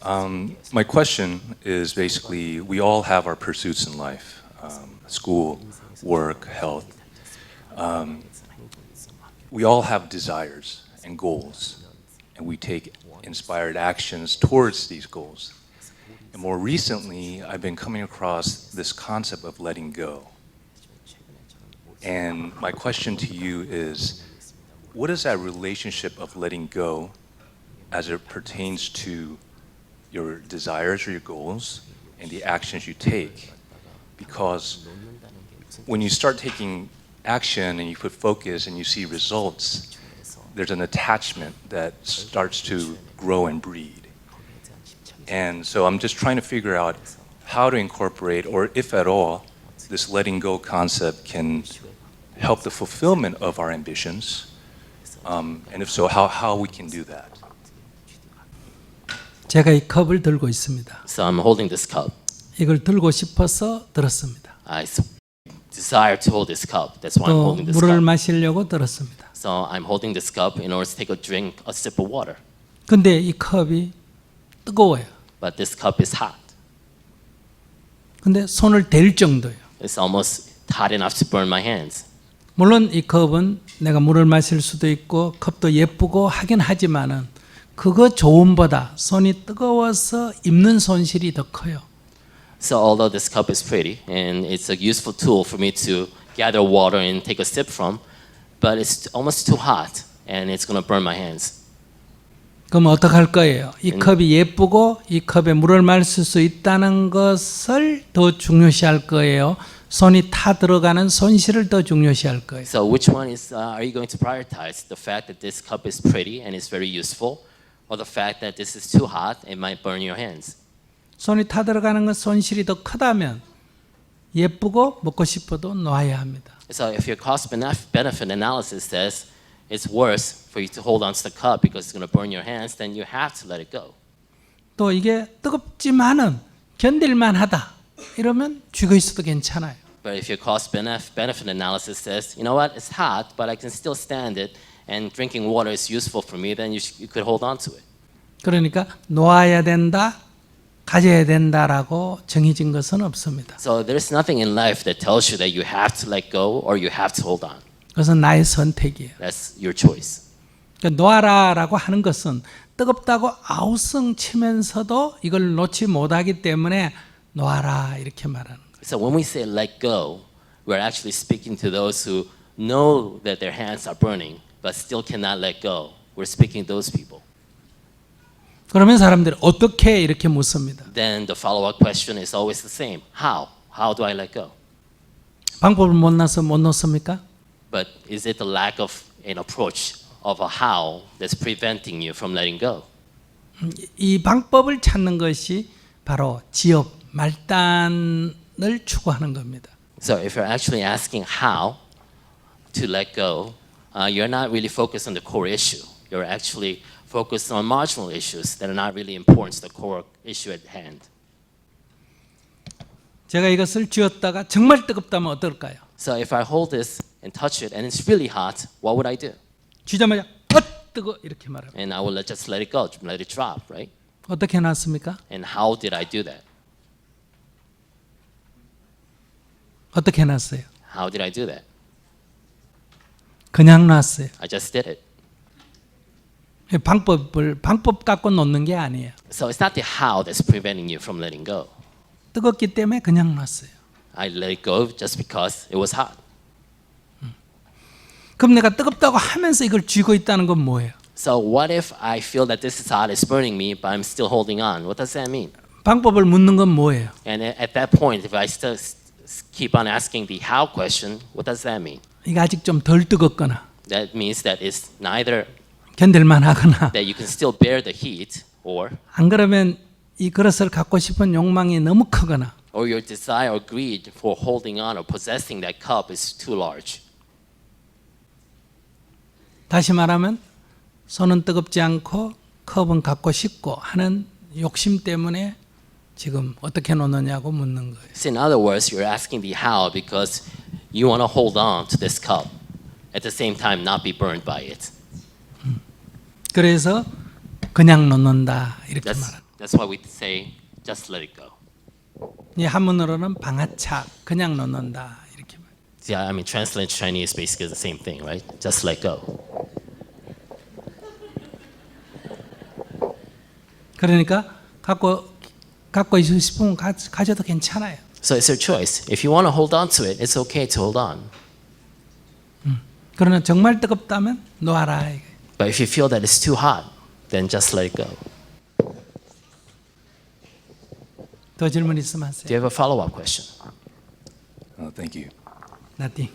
My question is basically, we all have our pursuits in life, school, work, health. We all have desires and goals, and we take inspired actions towards these goals. And more recently, I've been coming across this concept of letting go. And my question to you is, what is that relationship of letting go as it pertains to your desires or your goals and the actions you take? Because when you start taking action and you put focus and you see results, there's an attachment that starts to grow and breed. And so I'm just trying to figure out how to incorporate, or if at all, this letting go concept can help the fulfillment of our ambitions. And if so, how we can do that. 제가 이 컵을 들고 있습니다. So I'm holding this cup. 이걸 들고 싶어서 들었습니다. I desire to hold this cup. That's why I'm 또 holding this 물을 cup. 마시려고 들었습니다. So I'm holding this cup in order to take a sip of water. 근데 이 컵이 뜨거워요. But this cup is hot. 근데 손을 댈 정도예요. It's almost hot enough to burn my hands. 물론 이 컵은 내가 물을 마실 수도 있고 컵도 예쁘고 하긴 하지만은 그거 좋음보다 손이 뜨거워서 입는 손실이 더 커요. So although this cup is pretty and it's a useful tool for me to gather water and take a sip from, but it's almost too hot and it's going to burn my hands. 그럼 어떡할 거예요? 이 컵이 예쁘고 이 컵에 물을 마실 수 있다는 것을 더 중요시할 거예요. 손이 타 들어가는 손실을 더 중요시할 거예요. So which one are you going to prioritize? The fact that this cup is pretty and is very useful, or the fact that this is too hot and might burn your hands? 손이 타 들어가는 것 손실이 더 크다면 예쁘고 먹고 싶어도 놔야 합니다. So if your cost benefit analysis says it's worse for you to hold on to the cup because it's going to burn your hands, then you have to let it go. 또 이게 뜨겁지만은 견딜만 하다 이러면 쥐고 있어도 괜찮아요. But if your cost benefit analysis says, you know what, it's hot, but I can still stand it, and drinking water is useful for me, then you could hold on to it. 그러니까 놓아야 된다, 가져야 된다라고 정해진 것은 없습니다. So there's nothing in life that tells you that you have to let go or you have to hold on. 그것은 나의 선택이에요. That's your choice. 그러니까 놓아라라고 하는 것은 뜨겁다고 아우성 치면서도 이걸 놓지 못하기 때문에 놓아라 이렇게 말하는 거예요. So when we say let go, we're actually speaking to those who know that their hands are burning but still cannot let go. We're speaking to those people. 그러면 사람들이 어떻게 이렇게 묻습니다. Then the follow-up question is always the same. How? How do I let go? 방법을 못나서 못 놓습니까? But is it the lack of an approach of a how that's preventing you from letting go? 이 방법을 찾는 것이 바로 지업, 말단을 추구하는 겁니다. So if you're actually asking how to let go, you're not really focused on the core issue. You're actually focused on marginal issues that are not really important to the core issue at hand. 제가 이것을 쥐었다가 정말 뜨겁다면 어떨까요? So if I hold this and touch it and it's really hot, what would I do? 쥐자마자 뜨거 이렇게 말합니다. And I will just let it go, let it drop, right? 어떻게 놨습니까? And how did I do that? 어떻게 놨어요? How did I do that? 그냥 놨어요. I just did it. 방법 갖고 놓는 게 아니에요. So it's not the how that's preventing you from letting go. 뜨겁기 때문에 그냥 놨어요. I let it go just because it was hot. 그럼 내가 뜨겁다고 하면서 이걸 쥐고 있다는 건 뭐예요? So what if I feel that this is hot, it's burning me, but I'm still holding on? What does that mean? 방법을 묻는 건 뭐예요? And at that point, if I still keep on asking the how question, what does that mean? 이게 아직 좀 덜 뜨겁거나 That means that it's neither 견딜만 하거나 that you can still bear the heat, or 안 그러면 이 그릇을 갖고 싶은 욕망이 너무 크거나 your desire or greed for holding on or possessing that cup is too large. 다시 말하면 손은 뜨겁지 않고 컵은 갖고 싶고 하는 욕심 때문에 지금 어떻게 놓느냐고 묻는 거예요. So in other words, you're asking the how because you want to hold on to this cup, at the same time not be burned by it. 그래서 그냥 놓는다 이렇게 말합니다. That's why we say just let it go. 이 한문으로는 방아착, 그냥 놓는다 이렇게 말해요. Yeah, I mean, translated Chinese is basically the same thing, right? Just let go. 그러니까 갖고 있고 싶으면 가져도 괜찮아요. So it's your choice. If you want to hold on to it, it's okay to hold on. 그러나 정말 뜨겁다면 놓아라. But if you feel that it's too hot, then just let it go. 더 질문 있으면 하세요. Do you have a follow-up question? Thank you. Nothing.